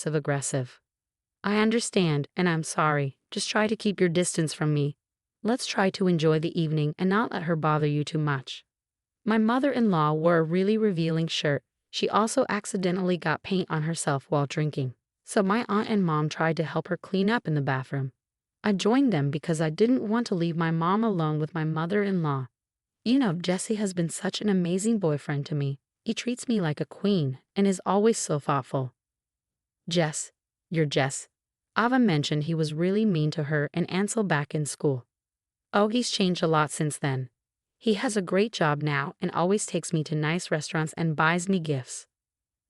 aggressive. I understand, and I'm sorry. Just try to keep your distance from me. Let's try to enjoy the evening and not let her bother you too much. My mother-in-law wore a really revealing shirt. She also accidentally got paint on herself while drinking. So my aunt and mom tried to help her clean up in the bathroom. I joined them because I didn't want to leave my mom alone with my mother-in-law. Jesse has been such an amazing boyfriend to me. He treats me like a queen and is always so thoughtful. Jess, you're Jess. Ava mentioned he was really mean to her and Ansel back in school. Oh, he's changed a lot since then. He has a great job now and always takes me to nice restaurants and buys me gifts.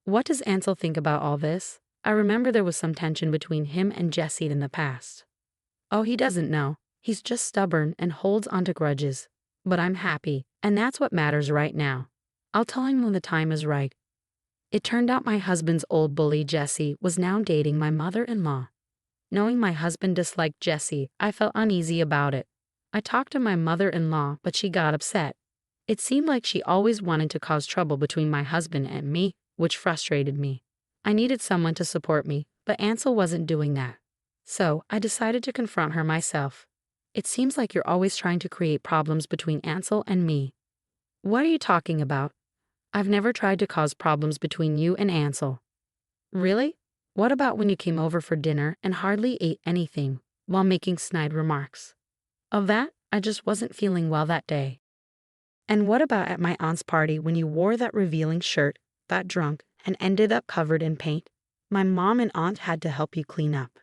What does Ansel think about all this? I remember there was some tension between him and Jesse in the past. Oh, he doesn't know. He's just stubborn and holds onto grudges. But I'm happy, and that's what matters right now. I'll tell him when the time is right. It turned out my husband's old bully Jesse was now dating my mother-in-law. Knowing my husband disliked Jesse, I felt uneasy about it. I talked to my mother-in-law, but she got upset. It seemed like she always wanted to cause trouble between my husband and me, which frustrated me. I needed someone to support me, but Ansel wasn't doing that. So, I decided to confront her myself. It seems like you're always trying to create problems between Ansel and me. What are you talking about? I've never tried to cause problems between you and Ansel. Really? What about when you came over for dinner and hardly ate anything while making snide remarks? Of that, I just wasn't feeling well that day. And what about at my aunt's party when you wore that revealing shirt, got drunk, and ended up covered in paint? My mom and aunt had to help you clean up.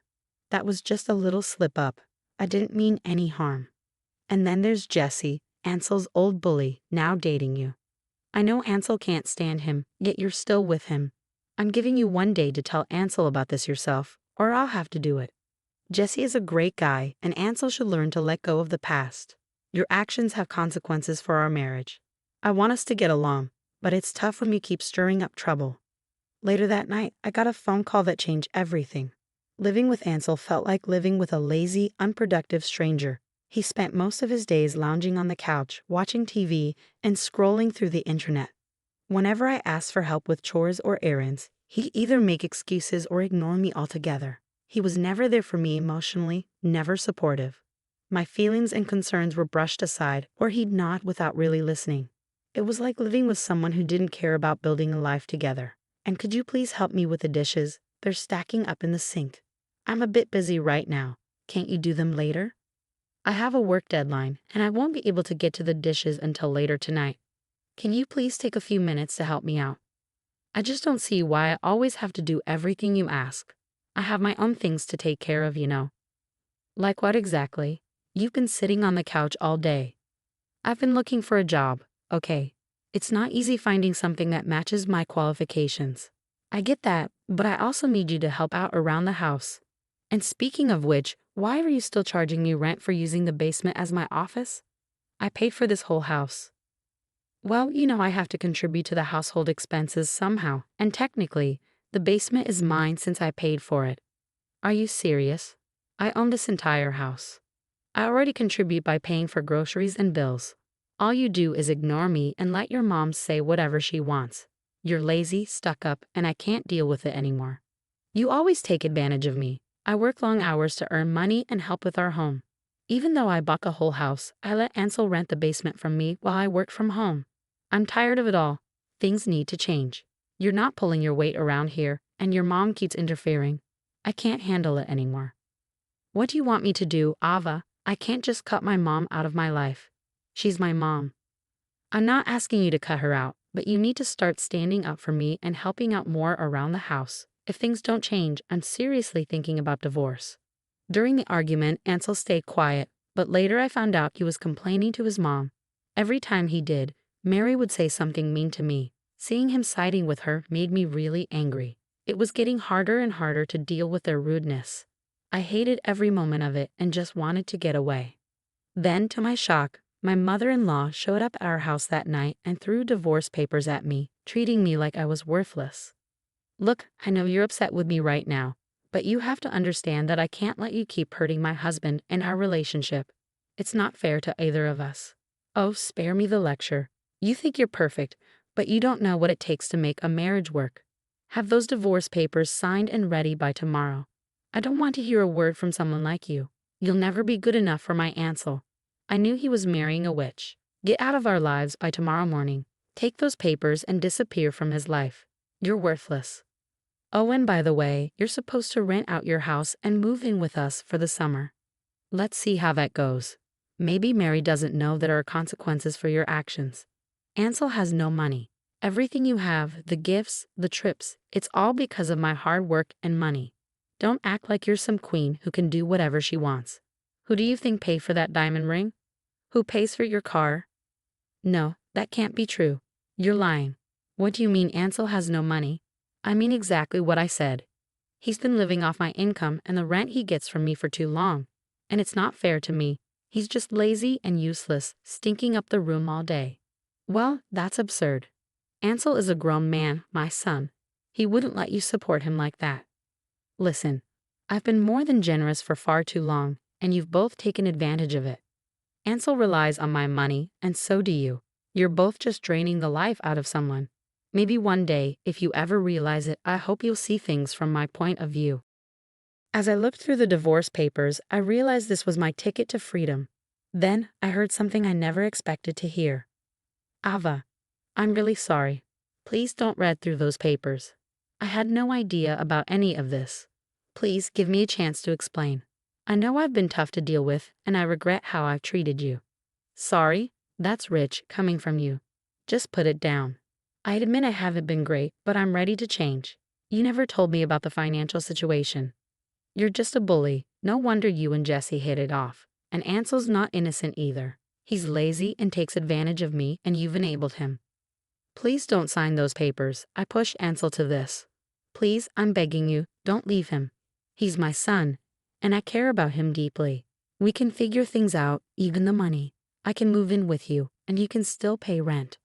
That was just a little slip-up. I didn't mean any harm. And then there's Jesse, Ansel's old bully, now dating you. I know Ansel can't stand him, yet you're still with him. I'm giving you one day to tell Ansel about this yourself, or I'll have to do it. Jesse is a great guy, and Ansel should learn to let go of the past. Your actions have consequences for our marriage. I want us to get along, but it's tough when you keep stirring up trouble. Later that night, I got a phone call that changed everything. Living with Ansel felt like living with a lazy, unproductive stranger. He spent most of his days lounging on the couch, watching TV, and scrolling through the internet. Whenever I asked for help with chores or errands, he'd either make excuses or ignore me altogether. He was never there for me emotionally, never supportive. My feelings and concerns were brushed aside, or he'd nod without really listening. It was like living with someone who didn't care about building a life together. And could you please help me with the dishes? They're stacking up in the sink. I'm a bit busy right now. Can't you do them later? I have a work deadline, and I won't be able to get to the dishes until later tonight. Can you please take a few minutes to help me out? I just don't see why I always have to do everything you ask. I have my own things to take care of, Like what exactly? You've been sitting on the couch all day. I've been looking for a job, okay. It's not easy finding something that matches my qualifications. I get that, but I also need you to help out around the house. And speaking of which, why are you still charging me rent for using the basement as my office? I paid for this whole house. Well, I have to contribute to the household expenses somehow, and technically, the basement is mine since I paid for it. Are you serious? I own this entire house. I already contribute by paying for groceries and bills. All you do is ignore me and let your mom say whatever she wants. You're lazy, stuck up, and I can't deal with it anymore. You always take advantage of me. I work long hours to earn money and help with our home. Even though I bought a whole house, I let Ansel rent the basement from me while I worked from home. I'm tired of it all. Things need to change. You're not pulling your weight around here, and your mom keeps interfering. I can't handle it anymore. What do you want me to do, Ava? I can't just cut my mom out of my life. She's my mom. I'm not asking you to cut her out, but you need to start standing up for me and helping out more around the house. If things don't change, I'm seriously thinking about divorce. During the argument, Ansel stayed quiet, but later I found out he was complaining to his mom. Every time he did, Mary would say something mean to me. Seeing him siding with her made me really angry. It was getting harder and harder to deal with their rudeness. I hated every moment of it and just wanted to get away. Then, to my shock, my mother-in-law showed up at our house that night and threw divorce papers at me, treating me like I was worthless. Look, I know you're upset with me right now, but you have to understand that I can't let you keep hurting my husband and our relationship. It's not fair to either of us. Oh, spare me the lecture. You think you're perfect, but you don't know what it takes to make a marriage work. Have those divorce papers signed and ready by tomorrow. I don't want to hear a word from someone like you. You'll never be good enough for my Ansel. I knew he was marrying a witch. Get out of our lives by tomorrow morning. Take those papers and disappear from his life. You're worthless. Oh, and by the way, you're supposed to rent out your house and move in with us for the summer. Let's see how that goes. Maybe Mary doesn't know there are consequences for your actions. Ansel has no money. Everything you have, the gifts, the trips, it's all because of my hard work and money. Don't act like you're some queen who can do whatever she wants. Who do you think paid for that diamond ring? Who pays for your car? No, that can't be true. You're lying. What do you mean Ansel has no money? I mean exactly what I said. He's been living off my income and the rent he gets from me for too long. And it's not fair to me. He's just lazy and useless, stinking up the room all day. Well, that's absurd. Ansel is a grown man, my son. He wouldn't let you support him like that. Listen, I've been more than generous for far too long, and you've both taken advantage of it. Ansel relies on my money, and so do you. You're both just draining the life out of someone. Maybe one day, if you ever realize it, I hope you'll see things from my point of view. As I looked through the divorce papers, I realized this was my ticket to freedom. Then, I heard something I never expected to hear. Ava, I'm really sorry. Please don't read through those papers. I had no idea about any of this. Please give me a chance to explain. I know I've been tough to deal with, and I regret how I've treated you. Sorry, that's rich coming from you. Just put it down. I admit I haven't been great, but I'm ready to change. You never told me about the financial situation. You're just a bully. No wonder you and Jesse hit it off. And Ansel's not innocent either. He's lazy and takes advantage of me, and you've enabled him. Please don't sign those papers. I pushed Ansel to this. Please, I'm begging you, don't leave him. He's my son, and I care about him deeply. We can figure things out, even the money. I can move in with you, and you can still pay rent.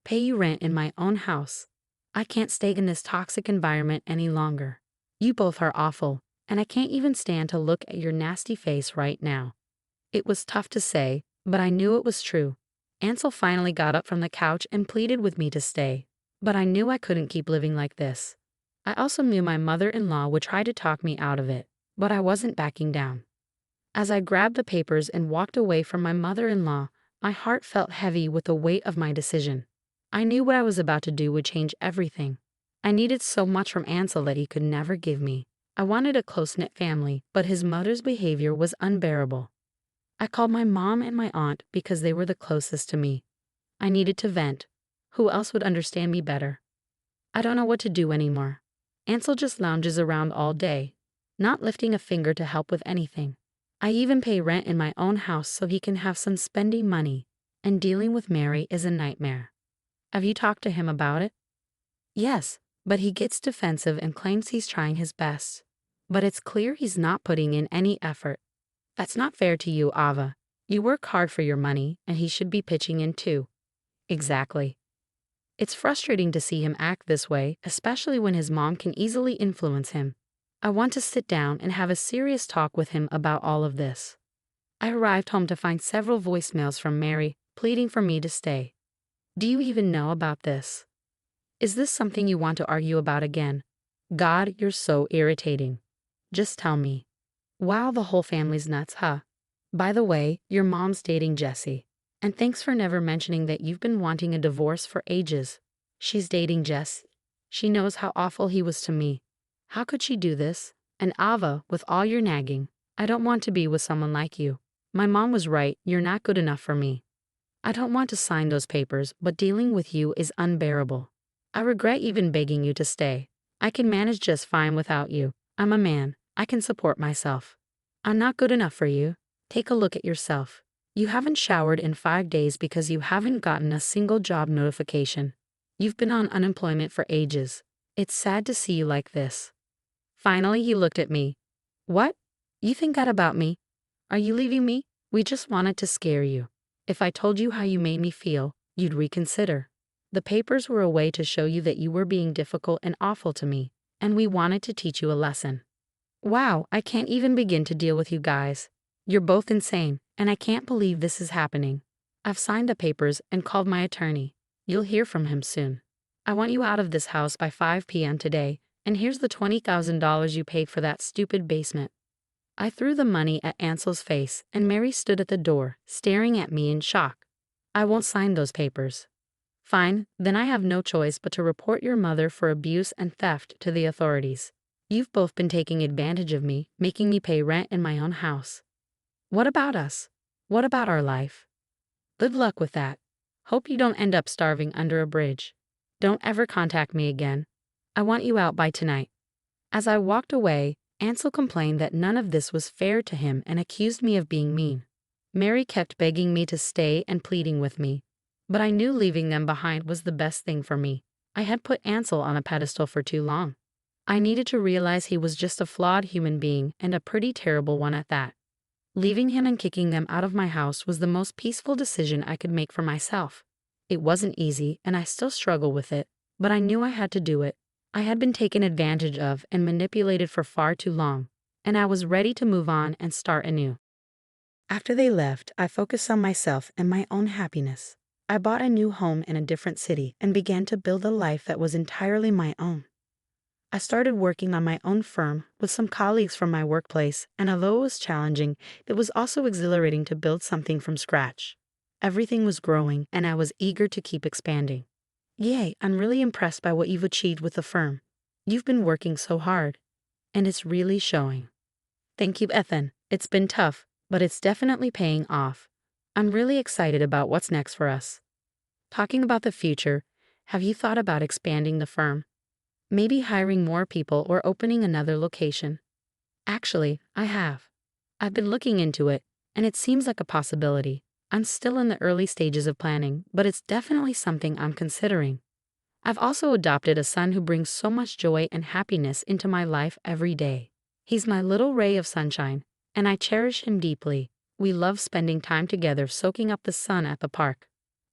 Pay you rent in my own house. I can't stay in this toxic environment any longer. You both are awful, and I can't even stand to look at your nasty face right now. It was tough to say, but I knew it was true. Ansel finally got up from the couch and pleaded with me to stay, but I knew I couldn't keep living like this. I also knew my mother-in-law would try to talk me out of it, but I wasn't backing down. As I grabbed the papers and walked away from my mother-in-law, my heart felt heavy with the weight of my decision. I knew what I was about to do would change everything. I needed so much from Ansel that he could never give me. I wanted a close-knit family, but his mother's behavior was unbearable. I called my mom and my aunt because they were the closest to me. I needed to vent. Who else would understand me better? I don't know what to do anymore. Ansel just lounges around all day, not lifting a finger to help with anything. I even pay rent in my own house so he can have some spending money, and dealing with Mary is a nightmare. Have you talked to him about it? Yes, but he gets defensive and claims he's trying his best. But it's clear he's not putting in any effort. That's not fair to you, Ava. You work hard for your money, and he should be pitching in too. Exactly. It's frustrating to see him act this way, especially when his mom can easily influence him. I want to sit down and have a serious talk with him about all of this. I arrived home to find several voicemails from Mary, pleading for me to stay. Do you even know about this? Is this something you want to argue about again? God, you're so irritating. Just tell me. Wow, the whole family's nuts, huh? By the way, your mom's dating Jesse. And thanks for never mentioning that you've been wanting a divorce for ages. She's dating Jess. She knows how awful he was to me. How could she do this? And Ava, with all your nagging, I don't want to be with someone like you. My mom was right, you're not good enough for me. I don't want to sign those papers, but dealing with you is unbearable. I regret even begging you to stay. I can manage just fine without you. I'm a man. I can support myself. I'm not good enough for you. Take a look at yourself. You haven't showered in 5 days because you haven't gotten a single job notification. You've been on unemployment for ages. It's sad to see you like this. Finally, he looked at me. What? You think that about me? Are you leaving me? We just wanted to scare you. If I told you how you made me feel, you'd reconsider. The papers were a way to show you that you were being difficult and awful to me, and we wanted to teach you a lesson. Wow, I can't even begin to deal with you guys. You're both insane, and I can't believe this is happening. I've signed the papers and called my attorney. You'll hear from him soon. I want you out of this house by 5 p.m. today, and here's the $20,000 you paid for that stupid basement. I threw the money at Ansel's face, and Mary stood at the door, staring at me in shock. I won't sign those papers. Fine, then I have no choice but to report your mother for abuse and theft to the authorities. You've both been taking advantage of me, making me pay rent in my own house. What about us? What about our life? Good luck with that. Hope you don't end up starving under a bridge. Don't ever contact me again. I want you out by tonight. As I walked away, Ansel complained that none of this was fair to him and accused me of being mean. Mary kept begging me to stay and pleading with me, but I knew leaving them behind was the best thing for me. I had put Ansel on a pedestal for too long. I needed to realize he was just a flawed human being, and a pretty terrible one at that. Leaving him and kicking them out of my house was the most peaceful decision I could make for myself. It wasn't easy, and I still struggle with it, but I knew I had to do it. I had been taken advantage of and manipulated for far too long, and I was ready to move on and start anew. After they left, I focused on myself and my own happiness. I bought a new home in a different city and began to build a life that was entirely my own. I started working on my own firm with some colleagues from my workplace, and although it was challenging, it was also exhilarating to build something from scratch. Everything was growing, and I was eager to keep expanding. Yay, I'm really impressed by what you've achieved with the firm. You've been working so hard, and it's really showing. Thank you, Ethan. It's been tough, but it's definitely paying off. I'm really excited about what's next for us. Talking about the future, have you thought about expanding the firm? Maybe hiring more people or opening another location? Actually, I have. I've been looking into it, and it seems like a possibility. I'm still in the early stages of planning, but it's definitely something I'm considering. I've also adopted a son who brings so much joy and happiness into my life every day. He's my little ray of sunshine, and I cherish him deeply. We love spending time together soaking up the sun at the park.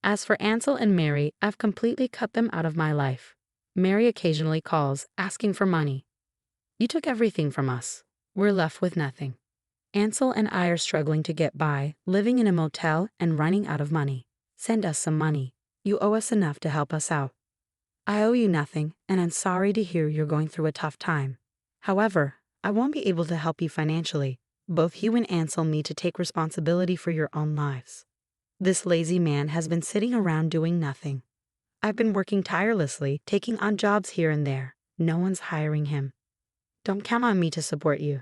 As for Ansel and Mary, I've completely cut them out of my life. Mary occasionally calls, asking for money. You took everything from us. We're left with nothing. Ansel and I are struggling to get by, living in a motel and running out of money. Send us some money. You owe us enough to help us out. I owe you nothing, and I'm sorry to hear you're going through a tough time. However, I won't be able to help you financially. Both you and Ansel need to take responsibility for your own lives. This lazy man has been sitting around doing nothing. I've been working tirelessly, taking on jobs here and there. No one's hiring him. Don't count on me to support you.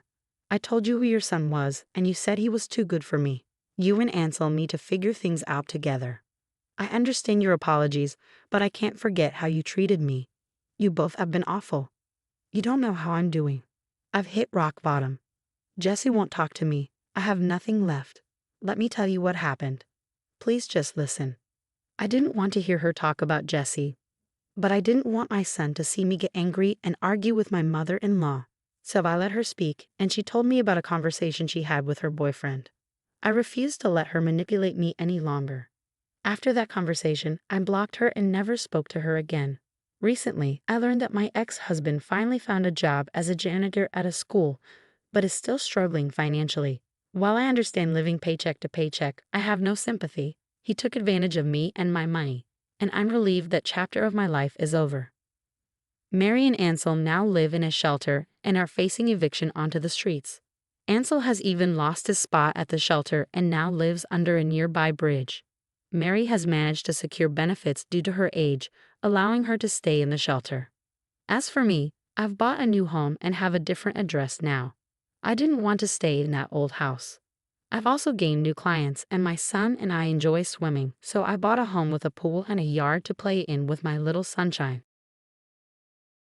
I told you who your son was, and you said he was too good for me. You and Ansel need to figure things out together. I understand your apologies, but I can't forget how you treated me. You both have been awful. You don't know how I'm doing. I've hit rock bottom. Jesse won't talk to me. I have nothing left. Let me tell you what happened. Please just listen. I didn't want to hear her talk about Jesse, but I didn't want my son to see me get angry and argue with my mother-in-law. So I let her speak, and she told me about a conversation she had with her boyfriend. I refused to let her manipulate me any longer. After that conversation, I blocked her and never spoke to her again. Recently, I learned that my ex-husband finally found a job as a janitor at a school, but is still struggling financially. While I understand living paycheck to paycheck, I have no sympathy. He took advantage of me and my money, and I'm relieved that chapter of my life is over. Mary and Ansel now live in a shelter and are facing eviction onto the streets. Ansel has even lost his spot at the shelter and now lives under a nearby bridge. Mary has managed to secure benefits due to her age, allowing her to stay in the shelter. As for me, I've bought a new home and have a different address now. I didn't want to stay in that old house. I've also gained new clients, and my son and I enjoy swimming, so I bought a home with a pool and a yard to play in with my little sunshine.